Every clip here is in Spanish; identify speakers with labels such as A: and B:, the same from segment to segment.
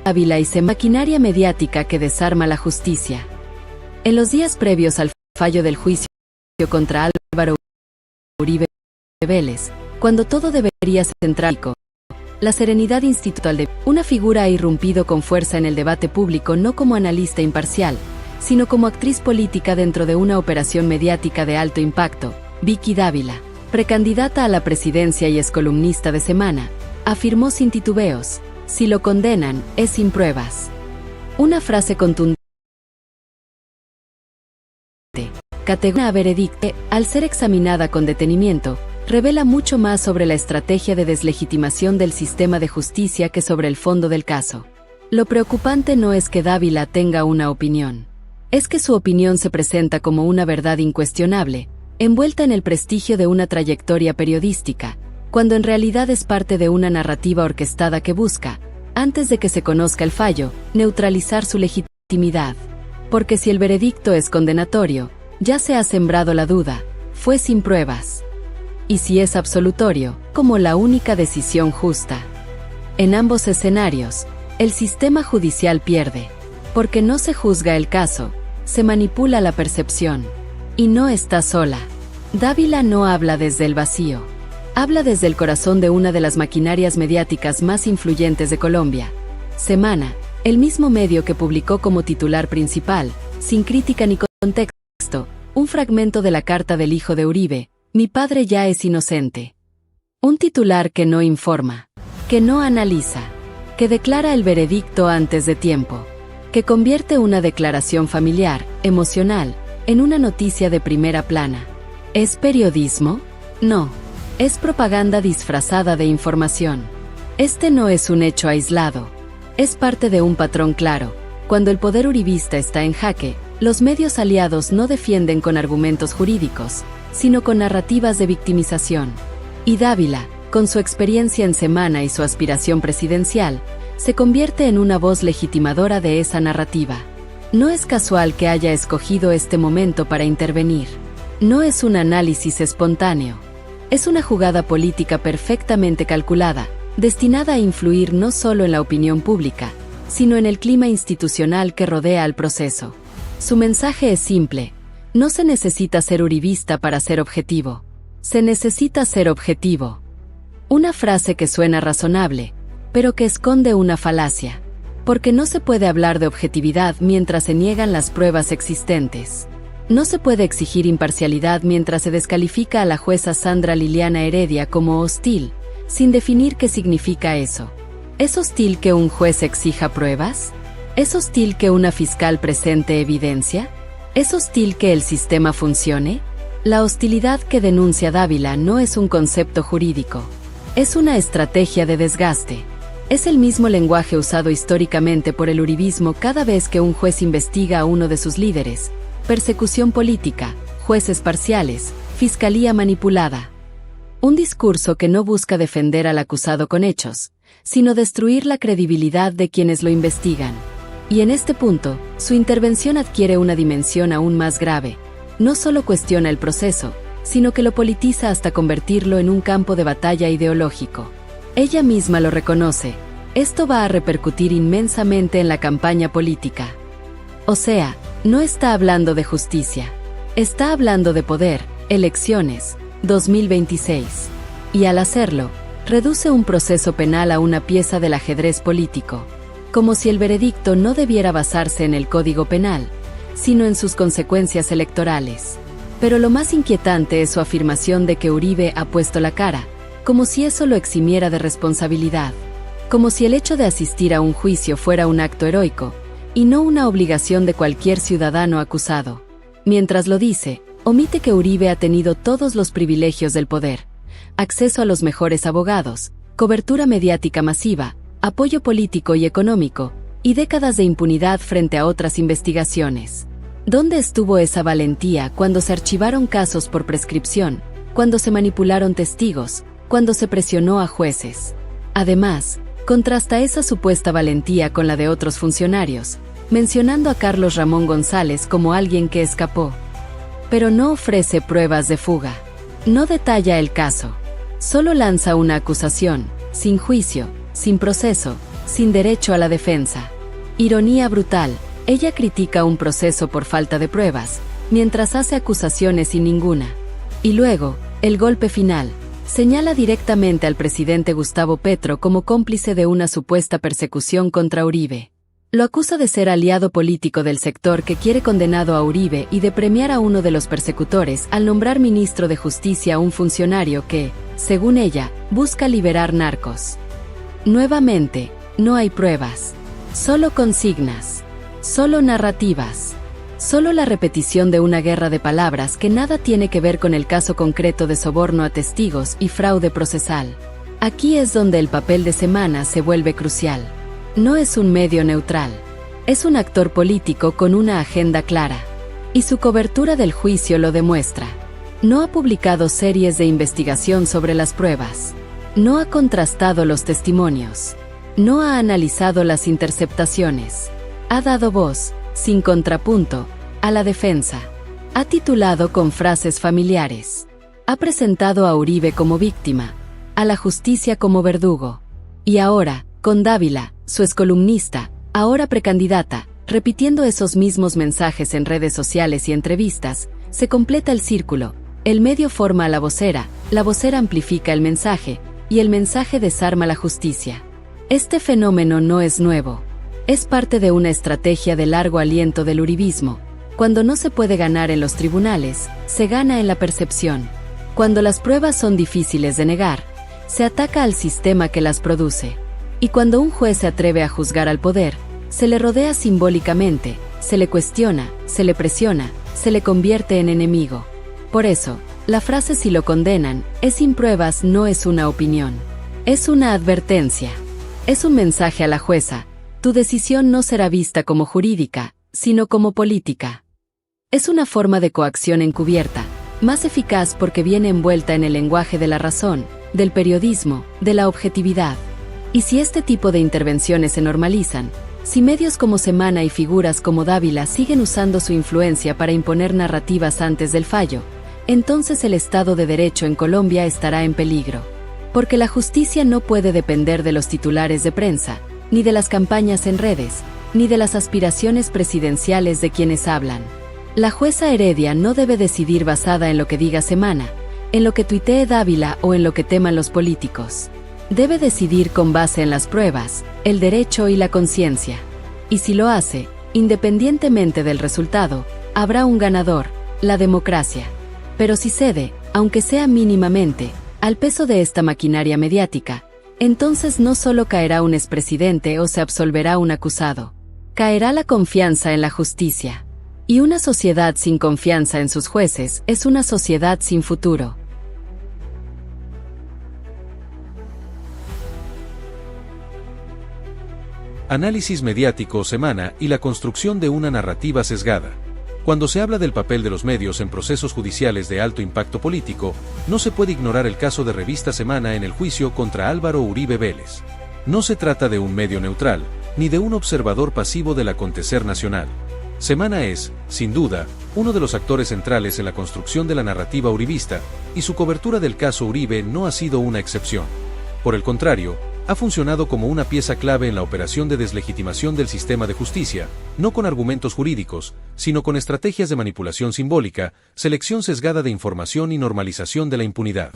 A: Dávila y maquinaria mediática que desarma la justicia. En los días previos al fallo del juicio contra Álvaro Uribe Vélez, cuando todo debería centrar la serenidad institucional de una figura ha irrumpido con fuerza en el debate público no como analista imparcial, sino como actriz política dentro de una operación mediática de alto impacto. Vicky Dávila, precandidata a la presidencia y excolumnista de Semana, afirmó sin titubeos: si lo condenan, es sin pruebas. Una frase contundente, categórica a veredicto, al ser examinada con detenimiento, revela mucho más sobre la estrategia de deslegitimación del sistema de justicia que sobre el fondo del caso. Lo preocupante no es que Dávila tenga una opinión. Es que su opinión se presenta como una verdad incuestionable, envuelta en el prestigio de una trayectoria periodística, cuando en realidad es parte de una narrativa orquestada que busca, antes de que se conozca el fallo, neutralizar su legitimidad. Porque si el veredicto es condenatorio, ya se ha sembrado la duda, fue sin pruebas. Y si es absolutorio, como la única decisión justa. En ambos escenarios, el sistema judicial pierde, porque no se juzga el caso, se manipula la percepción. Y no está sola. Dávila no habla desde el vacío. Habla desde el corazón de una de las maquinarias mediáticas más influyentes de Colombia. Semana, el mismo medio que publicó como titular principal, sin crítica ni contexto, un fragmento de la carta del hijo de Uribe: mi padre ya es inocente. Un titular que no informa, que no analiza, que declara el veredicto antes de tiempo, que convierte una declaración familiar, emocional, en una noticia de primera plana. ¿Es periodismo? No. Es propaganda disfrazada de información. Este no es un hecho aislado. Es parte de un patrón claro. Cuando el poder uribista está en jaque, los medios aliados no defienden con argumentos jurídicos, sino con narrativas de victimización. Y Dávila, con su experiencia en Semana y su aspiración presidencial, se convierte en una voz legitimadora de esa narrativa. No es casual que haya escogido este momento para intervenir. No es un análisis espontáneo. Es una jugada política perfectamente calculada, destinada a influir no solo en la opinión pública, sino en el clima institucional que rodea al proceso. Su mensaje es simple: no se necesita ser uribista para ser objetivo. Se necesita ser objetivo. Una frase que suena razonable, pero que esconde una falacia. Porque no se puede hablar de objetividad mientras se niegan las pruebas existentes. No se puede exigir imparcialidad mientras se descalifica a la jueza Sandra Liliana Heredia como hostil, sin definir qué significa eso. ¿Es hostil que un juez exija pruebas? ¿Es hostil que una fiscal presente evidencia? ¿Es hostil que el sistema funcione? La hostilidad que denuncia Dávila no es un concepto jurídico. Es una estrategia de desgaste. Es el mismo lenguaje usado históricamente por el uribismo cada vez que un juez investiga a uno de sus líderes: persecución política, jueces parciales, fiscalía manipulada. Un discurso que no busca defender al acusado con hechos, sino destruir la credibilidad de quienes lo investigan. Y en este punto, su intervención adquiere una dimensión aún más grave. No solo cuestiona el proceso, sino que lo politiza hasta convertirlo en un campo de batalla ideológico. Ella misma lo reconoce: esto va a repercutir inmensamente en la campaña política. O sea, no está hablando de justicia. Está hablando de poder, elecciones, 2026. Y al hacerlo, reduce un proceso penal a una pieza del ajedrez político. Como si el veredicto no debiera basarse en el Código Penal, sino en sus consecuencias electorales. Pero lo más inquietante es su afirmación de que Uribe ha puesto la cara, como si eso lo eximiera de responsabilidad. Como si el hecho de asistir a un juicio fuera un acto heroico, y no una obligación de cualquier ciudadano acusado. Mientras lo dice, omite que Uribe ha tenido todos los privilegios del poder: acceso a los mejores abogados, cobertura mediática masiva, apoyo político y económico, y décadas de impunidad frente a otras investigaciones. ¿Dónde estuvo esa valentía cuando se archivaron casos por prescripción, cuando se manipularon testigos, cuando se presionó a jueces? Además, contrasta esa supuesta valentía con la de otros funcionarios, mencionando a Carlos Ramón González como alguien que escapó. Pero no ofrece pruebas de fuga. No detalla el caso. Solo lanza una acusación, sin juicio, sin proceso, sin derecho a la defensa. Ironía brutal, ella critica un proceso por falta de pruebas, mientras hace acusaciones sin ninguna. Y luego, el golpe final, señala directamente al presidente Gustavo Petro como cómplice de una supuesta persecución contra Uribe. Lo acusa de ser aliado político del sector que quiere condenado a Uribe y de premiar a uno de los persecutores al nombrar ministro de Justicia a un funcionario que, según ella, busca liberar narcos. Nuevamente, no hay pruebas, solo consignas, solo narrativas, solo la repetición de una guerra de palabras que nada tiene que ver con el caso concreto de soborno a testigos y fraude procesal. Aquí es donde el papel de Semana se vuelve crucial. No es un medio neutral, es un actor político con una agenda clara. Y su cobertura del juicio lo demuestra. No ha publicado series de investigación sobre las pruebas. No ha contrastado los testimonios. No ha analizado las interceptaciones. Ha dado voz, sin contrapunto, a la defensa. Ha titulado con frases familiares. Ha presentado a Uribe como víctima, a la justicia como verdugo. Y ahora, con Dávila, su excolumnista, ahora precandidata, repitiendo esos mismos mensajes en redes sociales y entrevistas, se completa el círculo. El medio forma a la vocera amplifica el mensaje, y el mensaje desarma la justicia. Este fenómeno no es nuevo. Es parte de una estrategia de largo aliento del uribismo. Cuando no se puede ganar en los tribunales, se gana en la percepción. Cuando las pruebas son difíciles de negar, se ataca al sistema que las produce. Y cuando un juez se atreve a juzgar al poder, se le rodea simbólicamente, se le cuestiona, se le presiona, se le convierte en enemigo. Por eso, la frase "si lo condenan" es sin pruebas no es una opinión. Es una advertencia. Es un mensaje a la jueza: tu decisión no será vista como jurídica, sino como política. Es una forma de coacción encubierta, más eficaz porque viene envuelta en el lenguaje de la razón, del periodismo, de la objetividad. Y si este tipo de intervenciones se normalizan, si medios como Semana y figuras como Dávila siguen usando su influencia para imponer narrativas antes del fallo, entonces el Estado de Derecho en Colombia estará en peligro. Porque la justicia no puede depender de los titulares de prensa, ni de las campañas en redes, ni de las aspiraciones presidenciales de quienes hablan. La jueza Heredia no debe decidir basada en lo que diga Semana, en lo que tuitee Dávila o en lo que teman los políticos. Debe decidir con base en las pruebas, el derecho y la conciencia. Y si lo hace, independientemente del resultado, habrá un ganador, la democracia. Pero si cede, aunque sea mínimamente, al peso de esta maquinaria mediática, entonces no solo caerá un expresidente o se absolverá un acusado. Caerá la confianza en la justicia. Y una sociedad sin confianza en sus jueces es una sociedad sin futuro.
B: Análisis mediático Semana y la construcción de una narrativa sesgada. Cuando se habla del papel de los medios en procesos judiciales de alto impacto político, no se puede ignorar el caso de Revista Semana en el juicio contra Álvaro Uribe Vélez. No se trata de un medio neutral, ni de un observador pasivo del acontecer nacional. Semana es, sin duda, uno de los actores centrales en la construcción de la narrativa uribista, y su cobertura del caso Uribe no ha sido una excepción. Por el contrario, ha funcionado como una pieza clave en la operación de deslegitimación del sistema de justicia, no con argumentos jurídicos, sino con estrategias de manipulación simbólica, selección sesgada de información y normalización de la impunidad.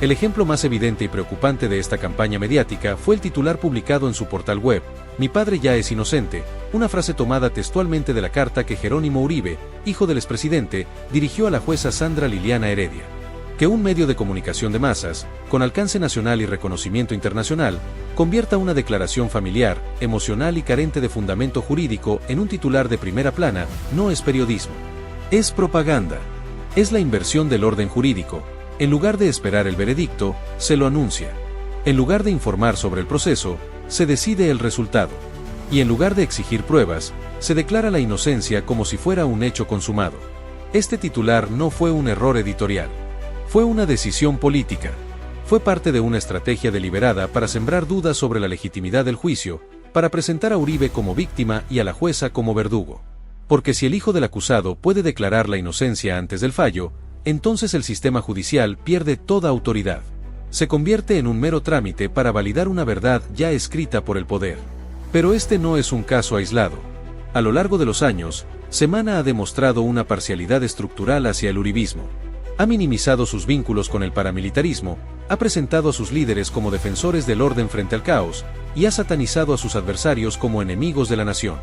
B: El ejemplo más evidente y preocupante de esta campaña mediática fue el titular publicado en su portal web: "Mi padre ya es inocente", una frase tomada textualmente de la carta que Jerónimo Uribe, hijo del expresidente, dirigió a la jueza Sandra Liliana Heredia. Que un medio de comunicación de masas, con alcance nacional y reconocimiento internacional, convierta una declaración familiar, emocional y carente de fundamento jurídico en un titular de primera plana, no es periodismo. Es propaganda. Es la inversión del orden jurídico. En lugar de esperar el veredicto, se lo anuncia. En lugar de informar sobre el proceso, se decide el resultado. Y en lugar de exigir pruebas, se declara la inocencia como si fuera un hecho consumado. Este titular no fue un error editorial. Fue una decisión política. Fue parte de una estrategia deliberada para sembrar dudas sobre la legitimidad del juicio, para presentar a Uribe como víctima y a la jueza como verdugo. Porque si el hijo del acusado puede declarar la inocencia antes del fallo, entonces el sistema judicial pierde toda autoridad. se convierte en un mero trámite para validar una verdad ya escrita por el poder. Pero este no es un caso aislado. A lo largo de los años, Semana ha demostrado una parcialidad estructural hacia el uribismo. Ha minimizado sus vínculos con el paramilitarismo, ha presentado a sus líderes como defensores del orden frente al caos, y ha satanizado a sus adversarios como enemigos de la nación.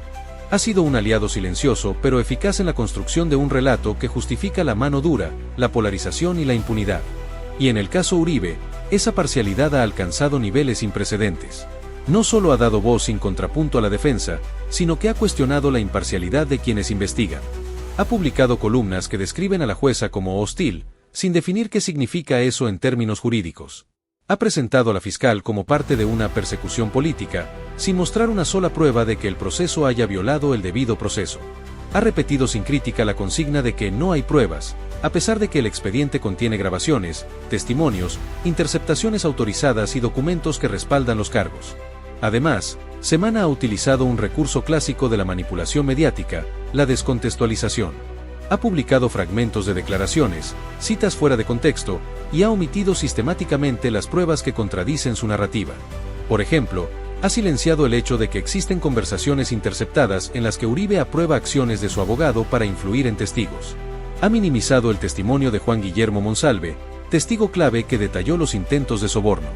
B: Ha sido un aliado silencioso pero eficaz en la construcción de un relato que justifica la mano dura, la polarización y la impunidad. Y en el caso Uribe, esa parcialidad ha alcanzado niveles sin precedentes. No solo ha dado voz sin contrapunto a la defensa, sino que ha cuestionado la imparcialidad de quienes investigan. Ha publicado columnas que describen a la jueza como hostil, sin definir qué significa eso en términos jurídicos. Ha presentado a la fiscal como parte de una persecución política, sin mostrar una sola prueba de que el proceso haya violado el debido proceso. Ha repetido sin crítica la consigna de que no hay pruebas, a pesar de que el expediente contiene grabaciones, testimonios, interceptaciones autorizadas y documentos que respaldan los cargos. Además, Semana ha utilizado un recurso clásico de la manipulación mediática, la descontextualización. Ha publicado fragmentos de declaraciones, citas fuera de contexto, y ha omitido sistemáticamente las pruebas que contradicen su narrativa. Por ejemplo, ha silenciado el hecho de que existen conversaciones interceptadas en las que Uribe aprueba acciones de su abogado para influir en testigos. Ha minimizado el testimonio de Juan Guillermo Monsalve, testigo clave que detalló los intentos de soborno.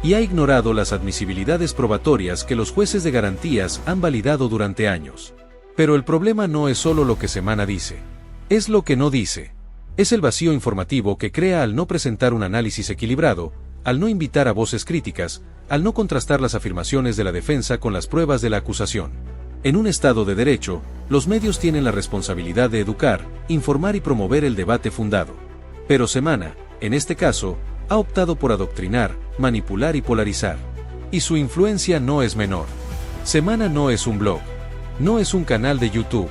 B: Y ha ignorado las admisibilidades probatorias que los jueces de garantías han validado durante años. Pero el problema no es solo lo que Semana dice. Es lo que no dice. Es el vacío informativo que crea al no presentar un análisis equilibrado, al no invitar a voces críticas, al no contrastar las afirmaciones de la defensa con las pruebas de la acusación. En un Estado de Derecho, los medios tienen la responsabilidad de educar, informar y promover el debate fundado. Pero Semana, en este caso, ha optado por adoctrinar, manipular y polarizar. Y su influencia no es menor. Semana no es un blog. No es un canal de YouTube.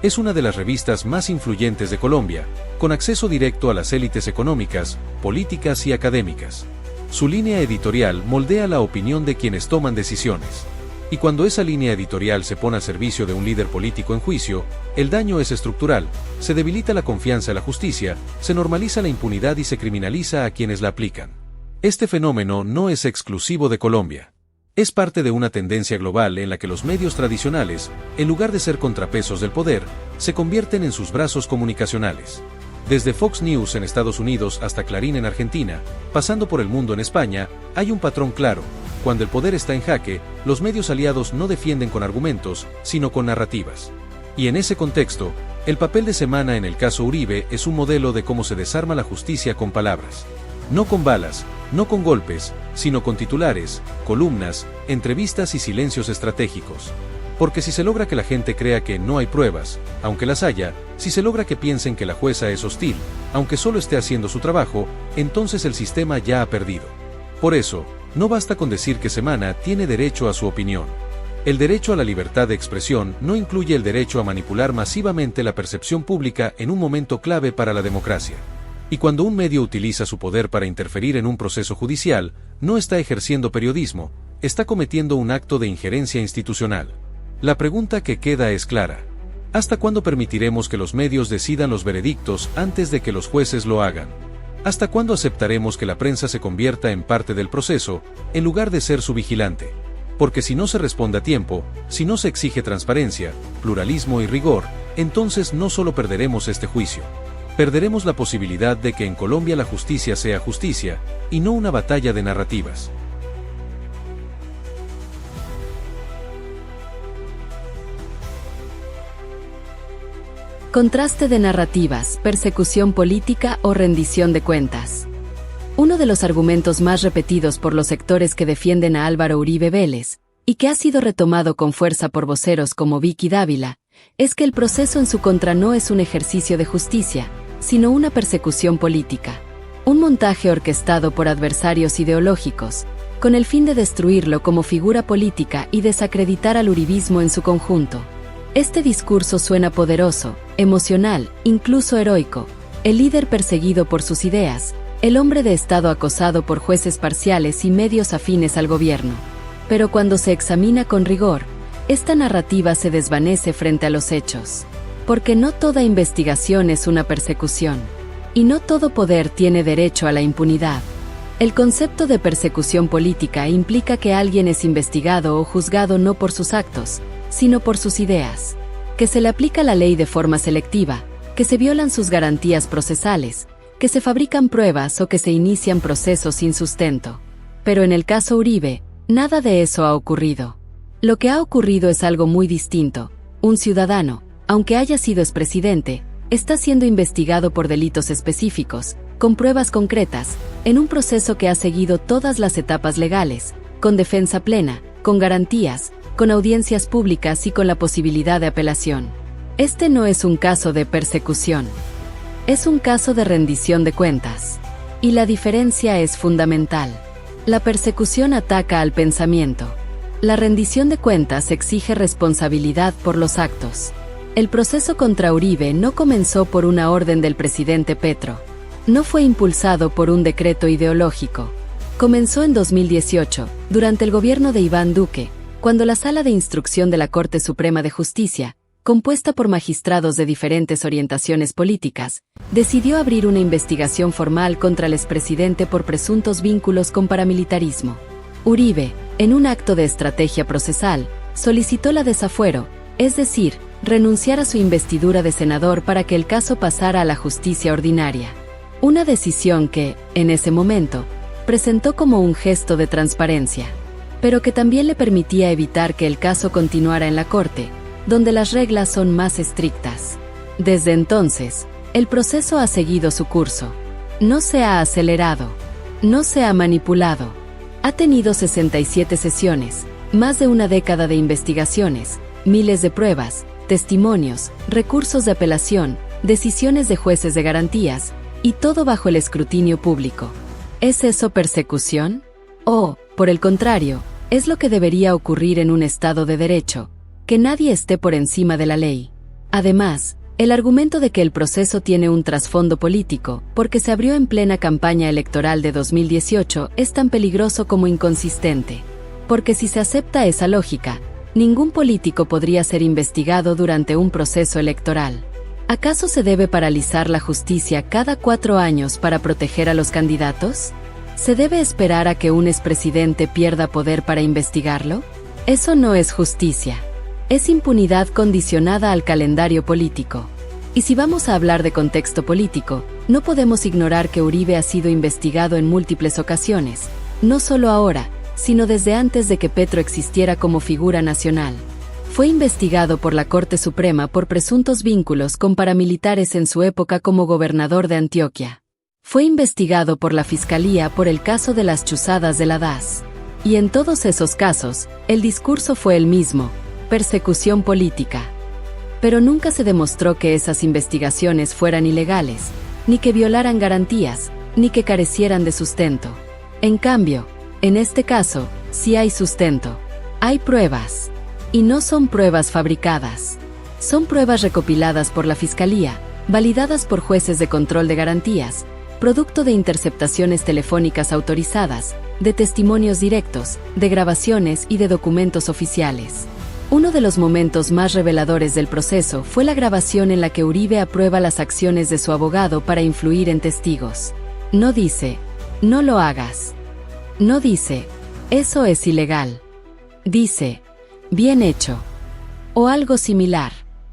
B: Es una de las revistas más influyentes de Colombia, con acceso directo a las élites económicas, políticas y académicas. Su línea editorial moldea la opinión de quienes toman decisiones. Y cuando esa línea editorial se pone al servicio de un líder político en juicio, el daño es estructural, se debilita la confianza en la justicia, se normaliza la impunidad y se criminaliza a quienes la aplican. Este fenómeno no es exclusivo de Colombia. Es parte de una tendencia global en la que los medios tradicionales, en lugar de ser contrapesos del poder, se convierten en sus brazos comunicacionales. Desde Fox News en Estados Unidos hasta Clarín en Argentina, pasando por El Mundo en España, hay un patrón claro. Cuando el poder está en jaque, los medios aliados no defienden con argumentos, sino con narrativas. Y en ese contexto, el papel de Semana en el caso Uribe es un modelo de cómo se desarma la justicia con palabras. No con balas, no con golpes, sino con titulares, columnas, entrevistas y silencios estratégicos. Porque si se logra que la gente crea que no hay pruebas, aunque las haya, si se logra que piensen que la jueza es hostil, aunque solo esté haciendo su trabajo, entonces el sistema ya ha perdido. Por eso, no basta con decir que Semana tiene derecho a su opinión. El derecho a la libertad de expresión no incluye el derecho a manipular masivamente la percepción pública en un momento clave para la democracia. Y cuando un medio utiliza su poder para interferir en un proceso judicial, no está ejerciendo periodismo, está cometiendo un acto de injerencia institucional. La pregunta que queda es clara. ¿Hasta cuándo permitiremos que los medios decidan los veredictos antes de que los jueces lo hagan? ¿Hasta cuándo aceptaremos que la prensa se convierta en parte del proceso, en lugar de ser su vigilante? Porque si no se responde a tiempo, si no se exige transparencia, pluralismo y rigor, entonces no solo perderemos este juicio. Perderemos la posibilidad de que en Colombia la justicia sea justicia, y no una batalla de narrativas.
A: Contraste de narrativas, persecución política o rendición de cuentas. Uno de los argumentos más repetidos por los sectores que defienden a Álvaro Uribe Vélez, y que ha sido retomado con fuerza por voceros como Vicky Dávila, es que el proceso en su contra no es un ejercicio de justicia, sino una persecución política. Un montaje orquestado por adversarios ideológicos, con el fin de destruirlo como figura política y desacreditar al uribismo en su conjunto. Este discurso suena poderoso, emocional, incluso heroico. El líder perseguido por sus ideas, el hombre de Estado acosado por jueces parciales y medios afines al gobierno. Pero cuando se examina con rigor, esta narrativa se desvanece frente a los hechos. Porque no toda investigación es una persecución. Y no todo poder tiene derecho a la impunidad. El concepto de persecución política implica que alguien es investigado o juzgado no por sus actos, sino por sus ideas, que se le aplica la ley de forma selectiva, que se violan sus garantías procesales, que se fabrican pruebas o que se inician procesos sin sustento. Pero en el caso Uribe, nada de eso ha ocurrido. Lo que ha ocurrido es algo muy distinto. Un ciudadano, aunque haya sido expresidente, está siendo investigado por delitos específicos, con pruebas concretas, en un proceso que ha seguido todas las etapas legales, con defensa plena, con garantías, con audiencias públicas y con la posibilidad de apelación. Este no es un caso de persecución. Es un caso de rendición de cuentas. Y la diferencia es fundamental. La persecución ataca al pensamiento. La rendición de cuentas exige responsabilidad por los actos. El proceso contra Uribe no comenzó por una orden del presidente Petro. No fue impulsado por un decreto ideológico. Comenzó en 2018, durante el gobierno de Iván Duque, cuando la Sala de Instrucción de la Corte Suprema de Justicia, compuesta por magistrados de diferentes orientaciones políticas, decidió abrir una investigación formal contra el expresidente por presuntos vínculos con paramilitarismo. Uribe, en un acto de estrategia procesal, solicitó la desafuero, es decir, renunciar a su investidura de senador para que el caso pasara a la justicia ordinaria. Una decisión que, en ese momento, presentó como un gesto de transparencia, pero que también le permitía evitar que el caso continuara en la Corte, donde las reglas son más estrictas. Desde entonces, el proceso ha seguido su curso. No se ha acelerado. No se ha manipulado. Ha tenido 67 sesiones, más de una década de investigaciones, miles de pruebas, testimonios, recursos de apelación, decisiones de jueces de garantías, y todo bajo el escrutinio público. ¿Es eso persecución? O, por el contrario, es lo que debería ocurrir en un Estado de Derecho, que nadie esté por encima de la ley. Además, el argumento de que el proceso tiene un trasfondo político, porque se abrió en plena campaña electoral de 2018, es tan peligroso como inconsistente. Porque si se acepta esa lógica, ningún político podría ser investigado durante un proceso electoral. ¿Acaso se debe paralizar la justicia cada 4 años para proteger a los candidatos? ¿Se debe esperar a que un expresidente pierda poder para investigarlo? Eso no es justicia. Es impunidad condicionada al calendario político. Y si vamos a hablar de contexto político, no podemos ignorar que Uribe ha sido investigado en múltiples ocasiones, no solo ahora, sino desde antes de que Petro existiera como figura nacional. Fue investigado por la Corte Suprema por presuntos vínculos con paramilitares en su época como gobernador de Antioquia. Fue investigado por la Fiscalía por el caso de las chuzadas de la DAS. Y en todos esos casos, el discurso fue el mismo: persecución política. Pero nunca se demostró que esas investigaciones fueran ilegales, ni que violaran garantías, ni que carecieran de sustento. En cambio, en este caso, sí hay sustento. Hay pruebas. Y no son pruebas fabricadas. Son pruebas recopiladas por la Fiscalía, validadas por jueces de control de garantías, producto de interceptaciones telefónicas autorizadas, de testimonios directos, de grabaciones y de documentos oficiales. Uno de los momentos más reveladores del proceso fue la grabación en la que Uribe aprueba las acciones de su abogado para influir en testigos. No dice, no lo hagas. No dice, eso es ilegal. Dice, bien hecho. O algo similar.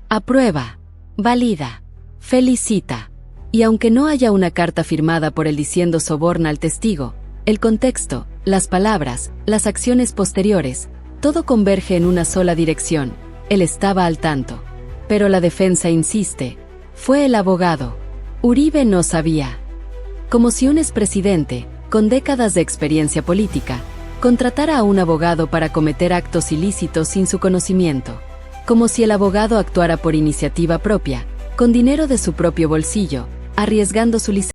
A: Aprueba. Valida. Felicita. Y aunque no haya una carta firmada por él diciendo soborna al testigo, el contexto, las palabras, las acciones posteriores, todo converge en una sola dirección. Él estaba al tanto. Pero la defensa insiste. Fue el abogado. Uribe no sabía. Como si un expresidente, con décadas de experiencia política, contratara a un abogado para cometer actos ilícitos sin su conocimiento. Como si el abogado actuara por iniciativa propia, con dinero de su propio bolsillo, arriesgando su licencia.